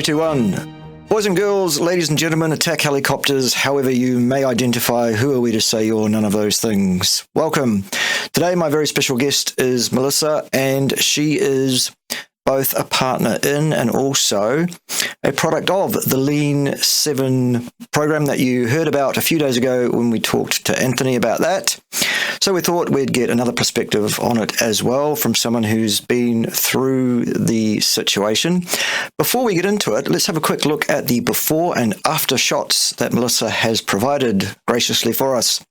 3, 2, 1. Boys and girls, ladies and gentlemen, attack helicopters, however you may identify, who are we to say you're none of those things? Welcome. Today, my very special guest is Melissa, and she is both a partner in and also a product of the Lean 7 program that you heard about a few days ago when we talked to Anthony about that. So we thought we'd get another perspective on it as well from someone who's been through the situation. Before we get into it, let's have a quick look at the before and after shots that Melissa has provided graciously for us.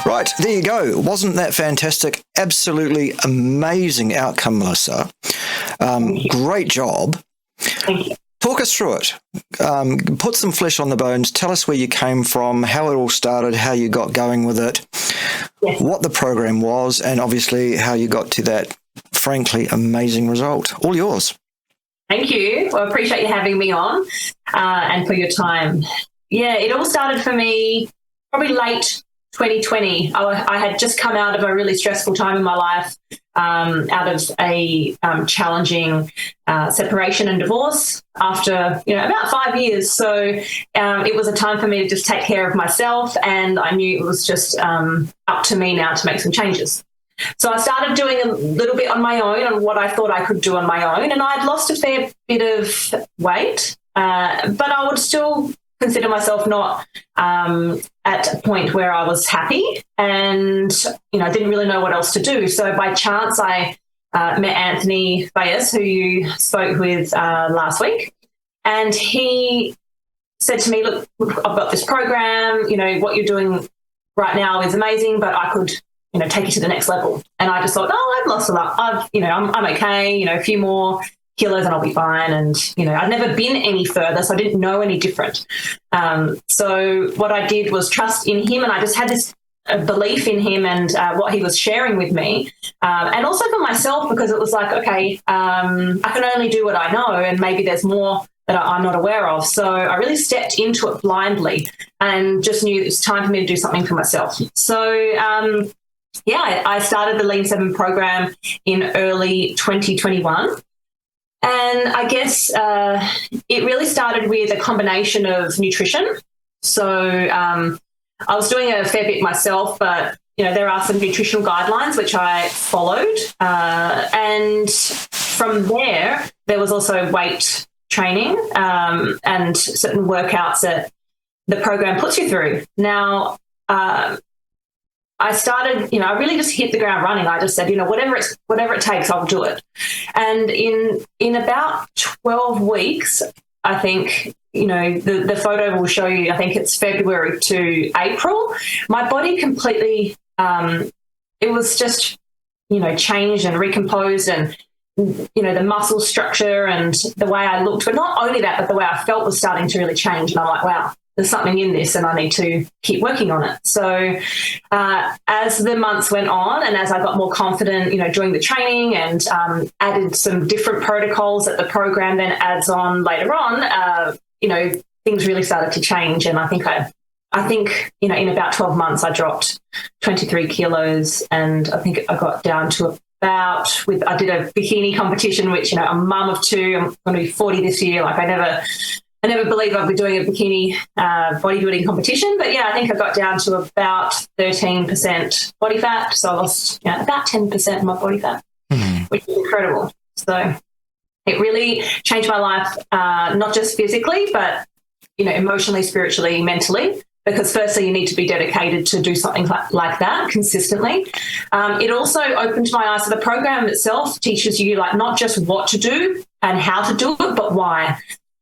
Right, there you go. Wasn't that fantastic? Absolutely amazing outcome, Melissa. Great job. Thank you. Talk us through it. Put some flesh on the bones. Tell us where you came from, how it all started, how you got going with it, Yes. what the program was, and obviously how you got to that, frankly, amazing result. All yours. Thank you. Well, I appreciate you having me on and for your time. Yeah, it all started for me probably late 2020. I had just come out of a really stressful time in my life, out of a challenging separation and divorce after, about 5 years. So it was a time for me to just take care of myself, and I knew it was just up to me now to make some changes. So I started doing a little bit on my own on what I thought I could do on my own, and I'd lost a fair bit of weight, but I would still consider myself not at a point where I was happy, and didn't really know what else to do. So by chance, I met Anthony Bayes, who you spoke with last week, and he said to me, "Look, I've got this program. What you're doing right now is amazing, but I could, take you to the next level." And I just thought, "Oh, I've lost a lot. I'm okay. A few more kilos and I'll be fine." And, I'd never been any further, so I didn't know any different. So what I did was trust in him, and I just had this belief in him and what he was sharing with me. And also for myself, because it was like, okay, I can only do what I know, and maybe there's more that I'm not aware of. So I really stepped into it blindly and just knew it was time for me to do something for myself. So, I started the Lean 7 program in early 2021. And I guess it really started with a combination of nutrition. So I was doing a fair bit myself, but, there are some nutritional guidelines which I followed. And from there was also weight training and certain workouts that the program puts you through. Now, I started, I really just hit the ground running. I just said, whatever it takes, I'll do it. And in about 12 weeks, I think, the photo will show you, I think it's February to April, my body completely, it was just, changed and recomposed, and, the muscle structure and the way I looked, but not only that, but the way I felt was starting to really change. And I'm like, wow, there's something in this and I need to keep working on it. So as the months went on and as I got more confident, doing the training and added some different protocols that the program then adds on later on, things really started to change. And I think in about 12 months, I dropped 23 kilos, and I think I got down to I did a bikini competition, which, I'm a mum of 2, I'm going to be 40 this year. Like I never believed I'd be doing a bikini bodybuilding competition. But, I think I got down to about 13% body fat. So I lost about 10% of my body fat, which is incredible. So it really changed my life, not just physically, but, emotionally, spiritually, mentally. Because firstly, you need to be dedicated to do something like that consistently. It also opened my eyes to the program itself, teaches you not just what to do and how to do it, but why.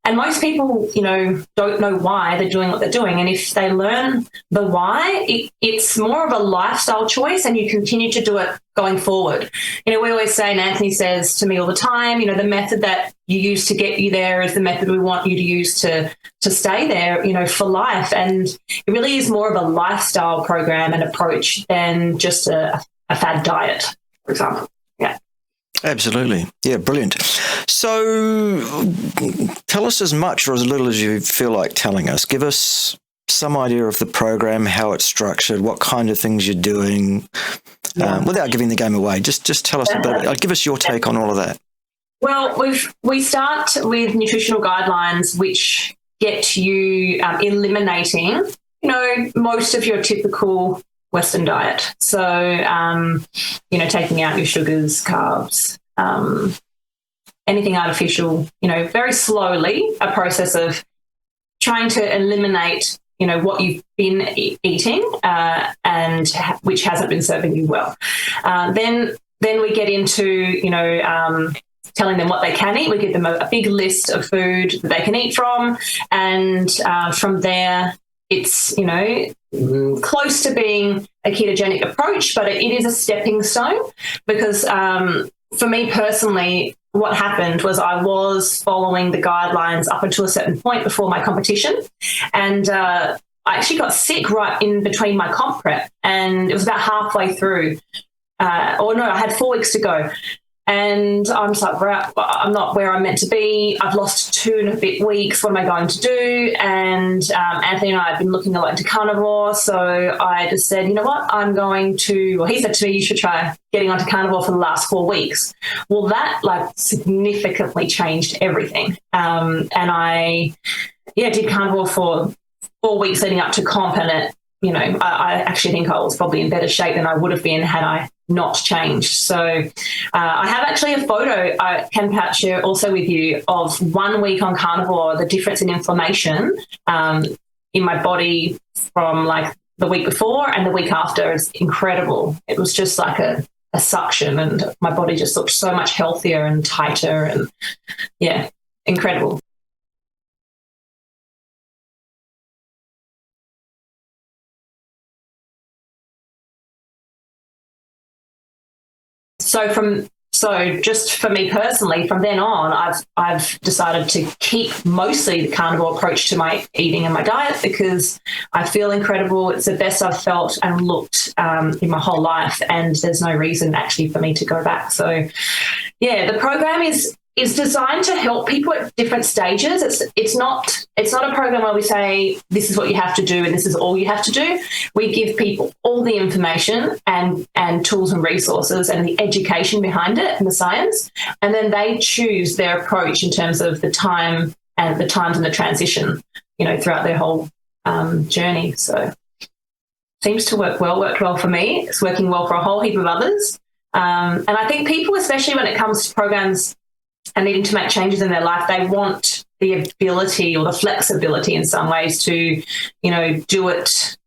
And most people, don't know why they're doing what they're doing. And if they learn the why, it's more of a lifestyle choice, and you continue to do it going forward. We always say, and Anthony says to me all the time, the method that you use to get you there is the method we want you to use to stay there, for life. And it really is more of a lifestyle program and approach than just a fad diet, for example. Yeah. Absolutely. Yeah, brilliant. So tell us as much or as little as you feel like telling us. Give us some idea of the program, how it's structured, what kind of things you're doing, without giving the game away. Just tell us a bit. Give us your take on all of that. Well, we start with nutritional guidelines, which get you eliminating, most of your typical Western diet. So, taking out your sugars, carbs, anything artificial, very slowly, a process of trying to eliminate, what you've been eating and which hasn't been serving you well. Then we get into, telling them what they can eat. We give them a big list of food that they can eat from. And from there, it's, close to being a ketogenic approach, but it is a stepping stone because for me personally, what happened was I was following the guidelines up until a certain point before my competition. And I actually got sick right in between my comp prep. And it was about halfway through. I had 4 weeks to go. And I'm just like, I'm not where I'm meant to be. I've lost 2 and a bit weeks. What am I going to do? And Anthony and I have been looking a lot into carnivore. So I just said, you know what? He said to me, you should try getting onto carnivore for the last 4 weeks. Well, that significantly changed everything. And I, did carnivore for 4 weeks leading up to comp. And it, I actually think I was probably in better shape than I would have been had I not changed. So I have actually a photo I can perhaps share also with you of 1 week on carnivore, the difference in inflammation in my body from the week before and the week after is incredible. It was just like a suction and my body just looked so much healthier and tighter and incredible. So just for me personally, from then on, I've decided to keep mostly the carnivore approach to my eating and my diet because I feel incredible. It's the best I've felt and looked in my whole life, and there's no reason actually for me to go back. So, the program is designed to help people at different stages. It's not a program where we say this is what you have to do and this is all you have to do. We give people all the information and tools and resources and the education behind it and the science, and then they choose their approach in terms of the times and the transition, throughout their whole journey. So seems to worked well for me. It's working well for a whole heap of others. And I think people, especially when it comes to programs and needing to make changes in their life, they want the ability or the flexibility in some ways to, do it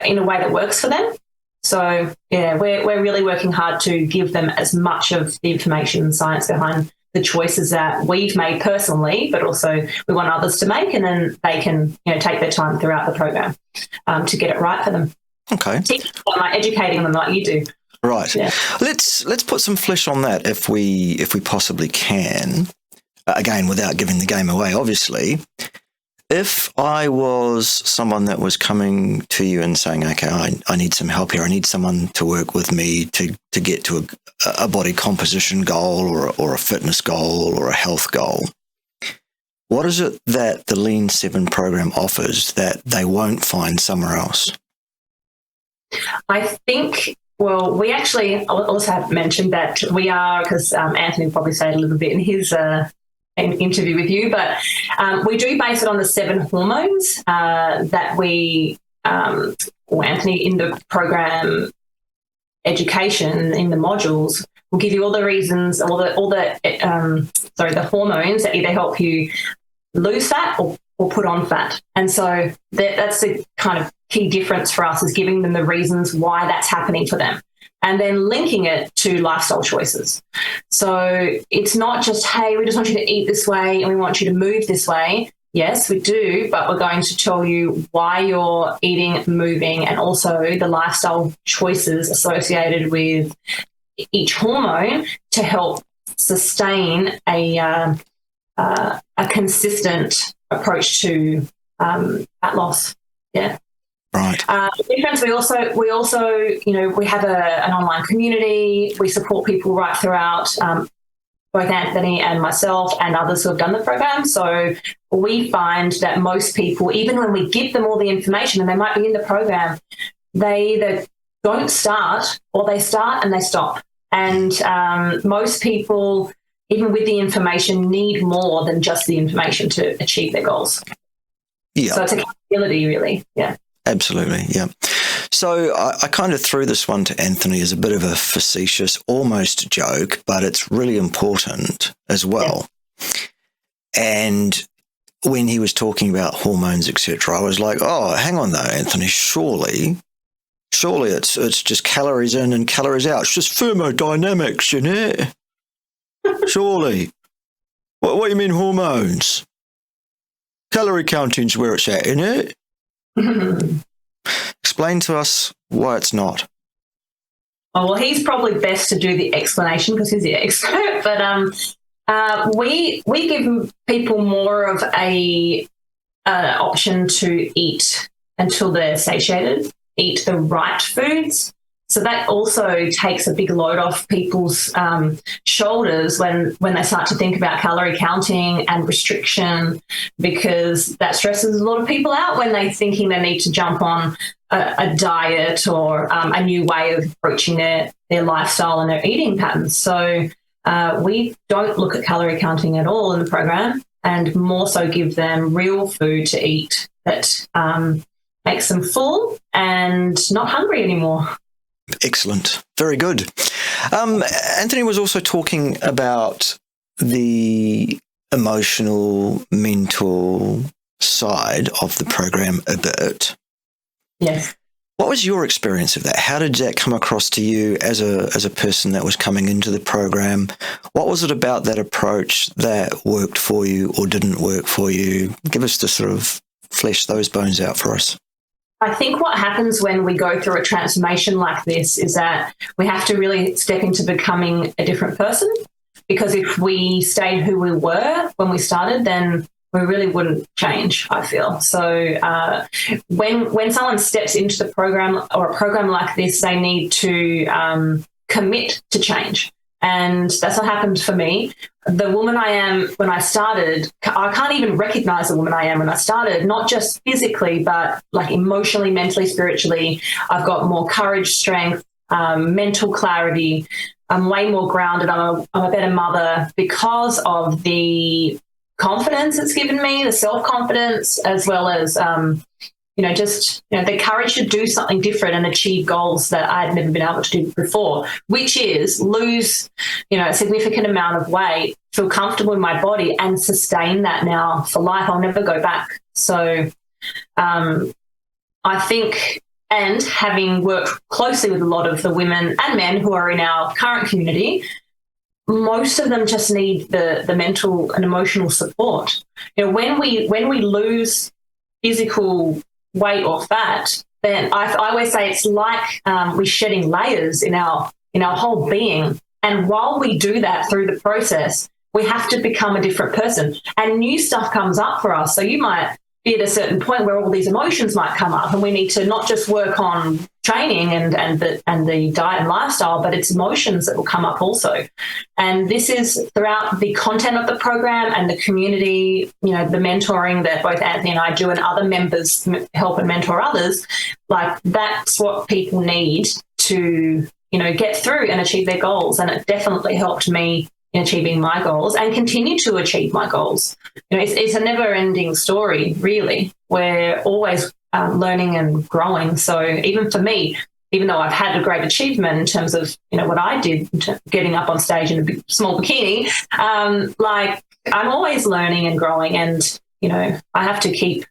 in a way that works for them. So, we're really working hard to give them as much of the information and science behind the choices that we've made personally, but also we want others to make, and then they can, take their time throughout the program to get it right for them. Okay. Teaching them, educating them like you do. Right. Yeah. Let's put some flesh on that if we possibly can. Again, without giving the game away, obviously. If I was someone that was coming to you and saying, okay, I need some help here. I need someone to work with me to get to a body composition goal or a fitness goal or a health goal. What is it that the Lean 7 program offers that they won't find somewhere else? I think... Well, we actually also have mentioned that we are, because Anthony will probably say it a little bit in his interview with you, but we do base it on the 7 hormones that we, Anthony, in the program education, in the modules, will give you all the reasons, the hormones that either help you lose fat or put on fat. And so that's the kind of key difference for us, is giving them the reasons why that's happening for them. and then linking it to lifestyle choices. So it's not just, hey, we just want you to eat this way and we want you to move this way. Yes, we do, but we're going to tell you why you're eating, moving, and also the lifestyle choices associated with each hormone to help sustain a consistent approach to fat loss. Yeah. Right. The difference, we also, we have an online community. We support people right throughout, both Anthony and myself and others who have done the program. So we find that most people, even when we give them all the information and they might be in the program, they either don't start or they start and they stop. And most people, even with the information, need more than just the information to achieve their goals. Yeah. So it's accountability, really. Yeah. Absolutely, yeah. So I kind of threw this one to Anthony as a bit of a facetious, almost joke, but it's really important as well. Yeah. And when he was talking about hormones, etc., I was like, oh, hang on though, Anthony, surely it's just calories in and calories out. It's just thermodynamics, you know? Surely. What do you mean hormones? Calorie counting's where it's at, isn't it? Explain to us why it's not. Oh, well, he's probably best to do the explanation because he's the expert. But we give people more of a option to eat until they're satiated, eat the right foods. So that also takes a big load off people's shoulders when they start to think about calorie counting and restriction, because that stresses a lot of people out when they're thinking they need to jump on a diet or a new way of approaching their lifestyle and their eating patterns. So we don't look at calorie counting at all in the program, and more so give them real food to eat that makes them full and not hungry anymore. Excellent. Very good. Anthony was also talking about the emotional, mental side of the program a bit. Yes. What was your experience of that? How did that come across to you as a person that was coming into the program? What was it about that approach that worked for you or didn't work for you? Give us to sort of flesh those bones out for us. I think what happens when we go through a transformation like this is that we have to really step into becoming a different person, because if we stayed who we were when we started, then we really wouldn't change, I feel. So when someone steps into the program or a program like this, they need to commit to change. And that's what happened for me. The woman I am when I started, I can't even recognize the woman I am when I started, not just physically, but like emotionally, mentally, spiritually. I've got more courage, strength, mental clarity. I'm way more grounded. I'm a better mother because of the confidence it's given me, the self-confidence, as well as, the courage to do something different and achieve goals that I'd never been able to do before, which is lose, a significant amount of weight, feel comfortable in my body and sustain that now for life. I'll never go back. So I think, and having worked closely with a lot of the women and men who are in our current community, most of them just need the mental and emotional support. When we lose physical weight or fat, then I always say it's like we're shedding layers in our whole being. And while we do that through the process, we have to become a different person, and new stuff comes up for us. So you might be at a certain point where all these emotions might come up, and we need to not just work on training and the diet and lifestyle, but it's emotions that will come up also. And this is throughout the content of the program and the community, the mentoring that both Anthony and I do, and other members help and mentor others. Like, that's what people need to, get through and achieve their goals. And it definitely helped me in achieving my goals and continue to achieve my goals. It's a never-ending story, really. We're always learning and growing. So even for me, even though I've had a great achievement in terms of, what I did, getting up on stage in a small bikini, I'm always learning and growing, and, I have to keep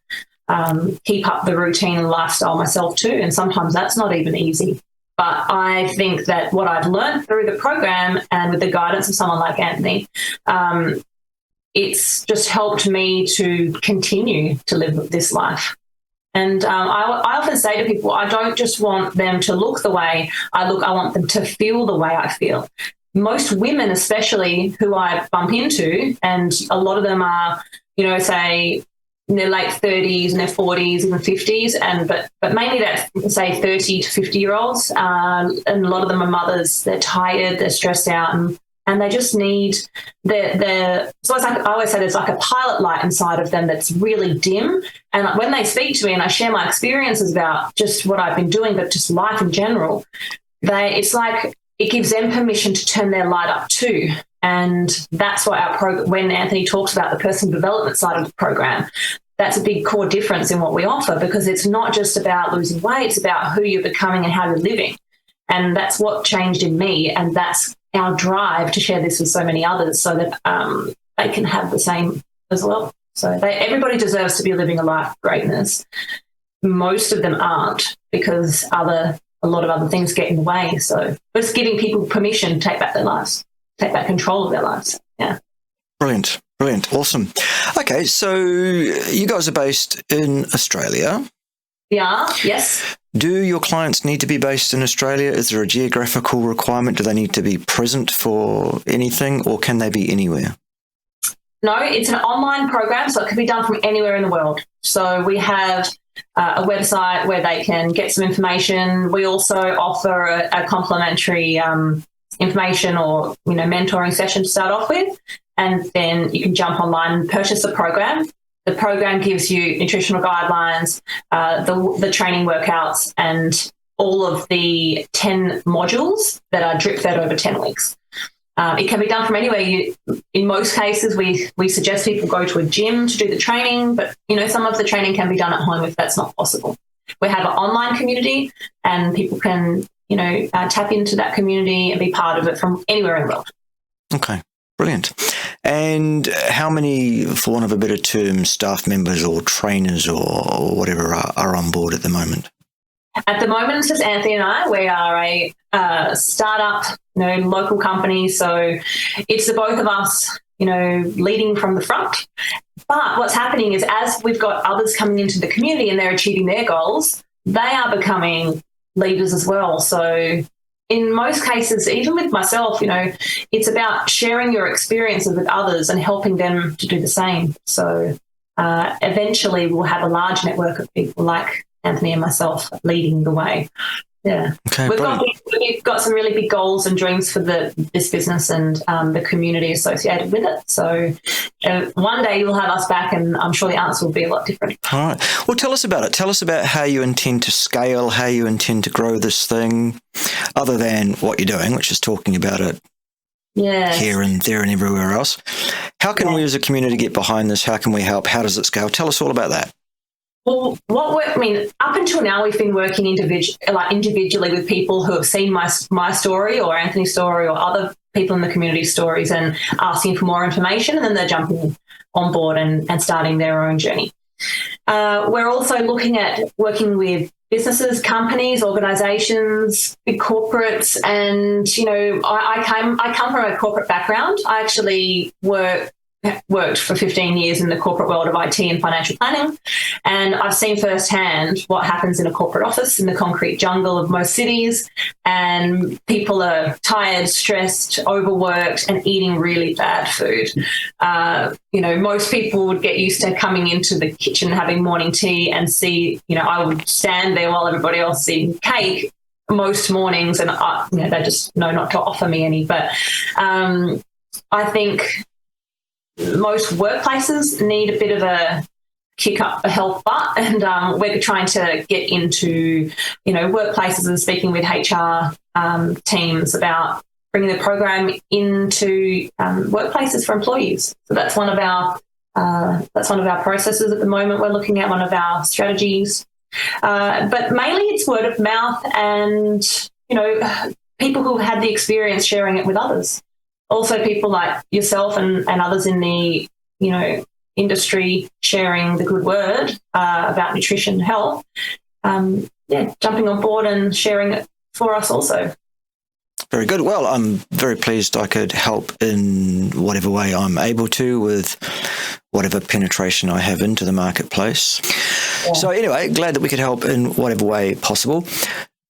up the routine and lifestyle myself too. And sometimes that's not even easy. But I think that what I've learned through the program and with the guidance of someone like Anthony, it's just helped me to continue to live this life. And I often say to people, I don't just want them to look the way I look, I want them to feel the way I feel. Most women, especially, who I bump into, and a lot of them are, say, in their late 30s and their 40s, even 50s, but mainly that, say, 30 to 50-year-olds, and a lot of them are mothers. They're tired, they're stressed out, and they just need so it's like, I always say there's like a pilot light inside of them that's really dim. And when they speak to me and I share my experiences about just what I've been doing, but just life in general, it's like it gives them permission to turn their light up too. And that's why our program, when Anthony talks about the personal development side of the program, that's a big core difference in what we offer, because it's not just about losing weight, it's about who you're becoming and how you're living. And that's what changed in me, and that's our drive to share this with so many others so that they can have the same as well. So everybody deserves to be living a life of greatness. Most of them aren't, because a lot of other things get in the way. So it's giving people permission to take back their lives, take back control of their lives. Yeah. Brilliant. Awesome. Okay, so you guys are based in Australia. Yeah, yes. Do your clients need to be based in Australia? Is there a geographical requirement? Do they need to be present for anything, or can they be anywhere? No, it's an online program, so it can be done from anywhere in the world. So we have a website where they can get some information. We also offer a complimentary information or mentoring session to start off with, and then you can jump online and purchase the program. The program gives you nutritional guidelines, the training workouts, and all of the 10 modules that are drip fed over 10 weeks. It can be done from anywhere. In most cases, we suggest people go to a gym to do the training, but some of the training can be done at home if that's not possible. We have an online community, and people can tap into that community and be part of it from anywhere in the world. Okay. Brilliant. And how many, for want of a better term, staff members or trainers or whatever are on board at the moment? At the moment, it's just Anthony and I. We are a startup, local company. So it's the both of us, leading from the front. But what's happening is, as we've got others coming into the community and they're achieving their goals, they are becoming leaders as well. So in most cases, even with myself, it's about sharing your experiences with others and helping them to do the same. So eventually we'll have a large network of people like Anthony and myself leading the way. Yeah. Okay, we've got some really big goals and dreams for this business and the community associated with it. So one day you'll have us back, and I'm sure the answer will be a lot different. All right. Well, tell us about it. Tell us about how you intend to scale, how you intend to grow this thing, other than what you're doing, which is talking about it here and there and everywhere else. How can we as a community get behind this? How can we help? How does it scale? Tell us all about that. Well, up until now, we've been working individually with people who have seen my story or Anthony's story or other people in the community stories and asking for more information, and then they're jumping on board and starting their own journey. We're also looking at working with businesses, companies, organizations, big corporates, and, I come from a corporate background. I actually worked for 15 years in the corporate world of IT and financial planning, and I've seen firsthand what happens in a corporate office in the concrete jungle of most cities, and people are tired, stressed, overworked, and eating really bad food. Most people would get used to coming into the kitchen, having morning tea, and see, I would stand there while everybody else is eating cake most mornings, and they just know not to offer me any. But I think most workplaces need a bit of a kick up the health butt, and we're trying to get into workplaces and speaking with HR teams about bringing the program into workplaces for employees. So that's one of our processes at the moment. We're looking at one of our strategies, but mainly it's word of mouth and people who had the experience sharing it with others. Also, people like yourself and others in the, industry sharing the good word about nutrition and health. Jumping on board and sharing for us also. Very good. Well, I'm very pleased I could help in whatever way I'm able to with whatever penetration I have into the marketplace. Yeah. So anyway, glad that we could help in whatever way possible.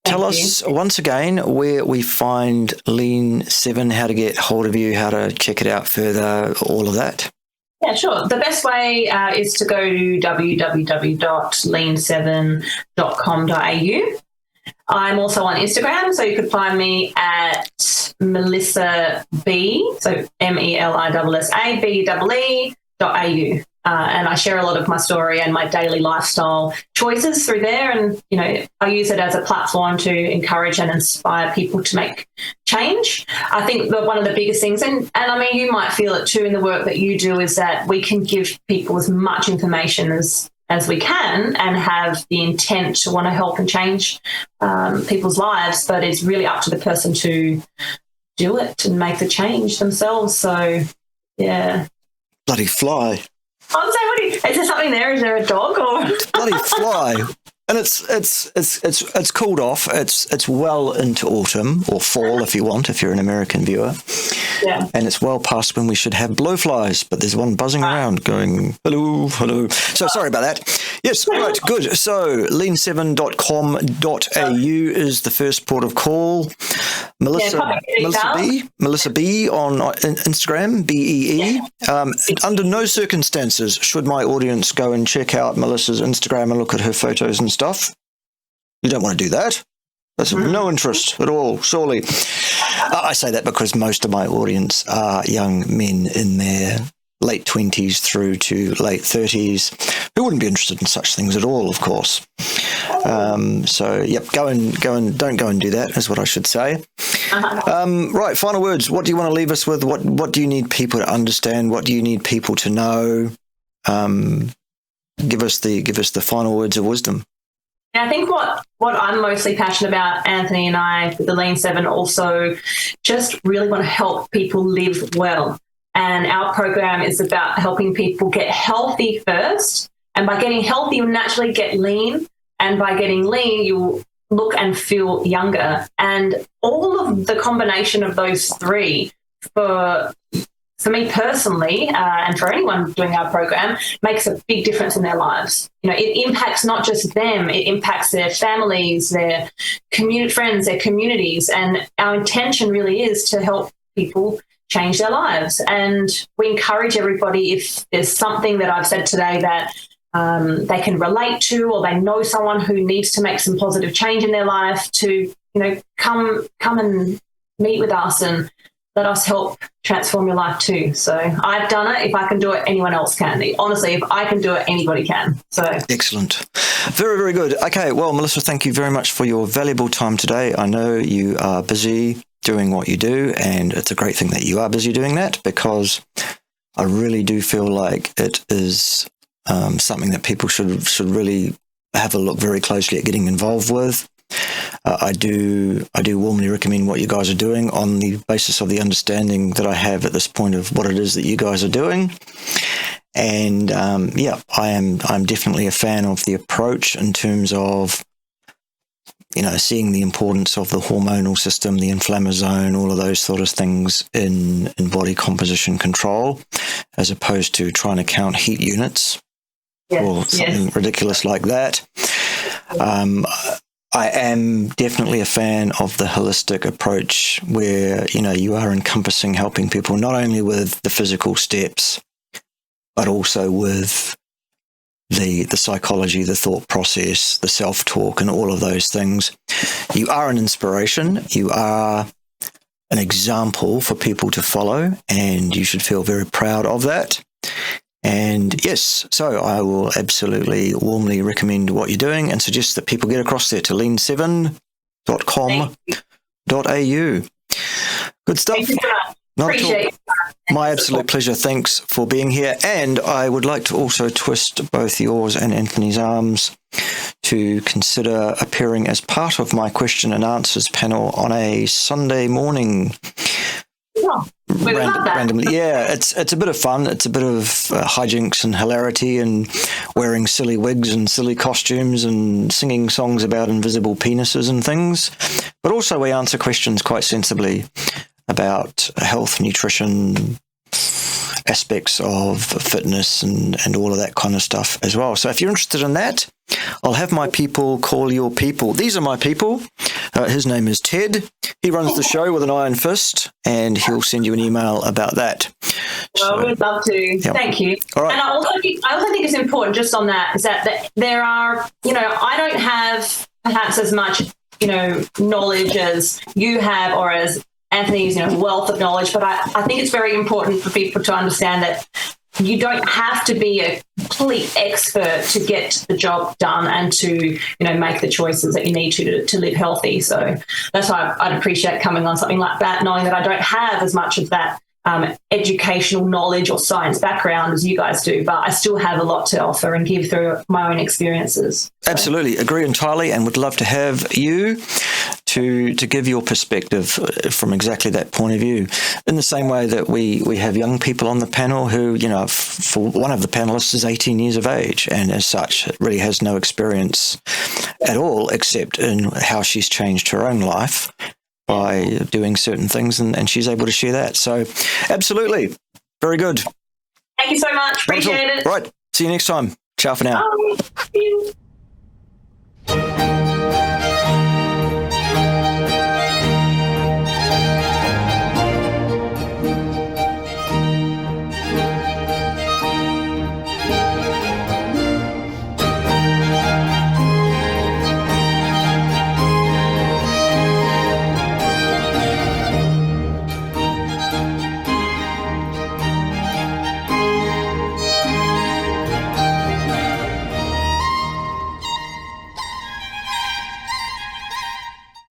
Tell us once again where we find Lean 7, how to get hold of you, how to check it out further, all of that. Yeah, sure. The best way is to go to www.lean7.com.au. I'm also on Instagram, so you could find me at Melissabee, so MELISSABEE.au. And I share a lot of my story and my daily lifestyle choices through there. And, you know, I use it as a platform to encourage and inspire people to make change. I think that one of the biggest things, and I mean, you might feel it too in the work that you do, is that we can give people as much information as we can and have the intent to want to help and change people's lives. But it's really up to the person to do it and make the change themselves. So, yeah. Bloody fly. I'm saying, is there something there? Is there a dog or bloody fly? And it's cooled off. It's well into autumn or fall if you want, if you're an American viewer. Yeah. And it's well past when we should have blowflies, but there's one buzzing around going, hello, hello. So sorry about that. Yes, right, good. So lean7.com.au is the first port of call. Melissabee on Instagram, BEE. Under no circumstances should my audience go and check out Melissa's Instagram and look at her photos and stuff. You don't want to do that. That's of no interest at all, surely. I say that because most of my audience are young men in their late 20s through to late 30s who wouldn't be interested in such things at all, of course. So, yep, don't go and do that, is what I should say. Right, final words. What do you want to leave us with? What do you need people to understand? What do you need people to know? Give us the final words of wisdom. I think what I'm mostly passionate about, Anthony and I, the Lean 7, also just really want to help people live well. And our program is about helping people get healthy first. And by getting healthy, you naturally get lean. And by getting lean, you look and feel younger. And all of the combination of those three for me personally, and for anyone doing our program, makes a big difference in their lives. You know, it impacts not just them, it impacts their families, their friends, their communities. And our intention really is to help people change their lives. And we encourage everybody, if there's something that I've said today that they can relate to, or they know someone who needs to make some positive change in their life, to, come and meet with us and let us help transform your life too. So I've done it. If I can do it, anyone else can. Honestly, if I can do it, anybody can. So excellent. Very, very good. Okay, well, Melissa, thank you very much for your valuable time today. I know you are busy doing what you do, and it's a great thing that you are busy doing that, because I really do feel like it is something that people should really have a look very closely at getting involved with. I do warmly recommend what you guys are doing on the basis of the understanding that I have at this point of what it is that you guys are doing. And I'm definitely a fan of the approach in terms of, seeing the importance of the hormonal system, the inflammasome, all of those sort of things in body composition control, as opposed to trying to count heat units or something ridiculous like that. I am definitely a fan of the holistic approach where, you are encompassing helping people not only with the physical steps, but also with the psychology, the thought process, the self-talk, and all of those things. You are an inspiration. You are an example for people to follow, and you should feel very proud of that. And yes, so I will absolutely warmly recommend what you're doing and suggest that people get across there to lean7.com.au. Good stuff. Thank you so much. Not at all. My absolute pleasure. Thanks for being here. And I would like to also twist both yours and Anthony's arms to consider appearing as part of my question and answers panel on a Sunday morning. Oh, we would love that. Randomly. Yeah, it's a bit of fun. It's a bit of hijinks and hilarity and wearing silly wigs and silly costumes and singing songs about invisible penises and things. But also we answer questions quite sensibly about health, nutrition, aspects of fitness and all of that kind of stuff as well. So if you're interested in that, I'll have my people call your people. These are my people. His name is Ted. He runs the show with an iron fist, and he'll send you an email about that. Well, we'd love to. Yeah. Thank you. All right. And I also think it's important just on that is that there are, I don't have perhaps as much, knowledge as you have or as Anthony's, wealth of knowledge, but I think it's very important for people to understand that you don't have to be a complete expert to get the job done and to, make the choices that you need to live healthy. So that's why I'd appreciate coming on something like that, knowing that I don't have as much of that educational knowledge or science background as you guys do, but I still have a lot to offer and give through my own experiences. So. Absolutely. Agree entirely, and would love to have you to give your perspective from exactly that point of view. In the same way that we have young people on the panel who, for one of the panelists is 18 years of age and as such really has no experience at all except in how she's changed her own life by doing certain things, and she's able to share that. So absolutely. Very good. Thank you so much. Appreciate it. Right. See you next time. Ciao for now. Bye.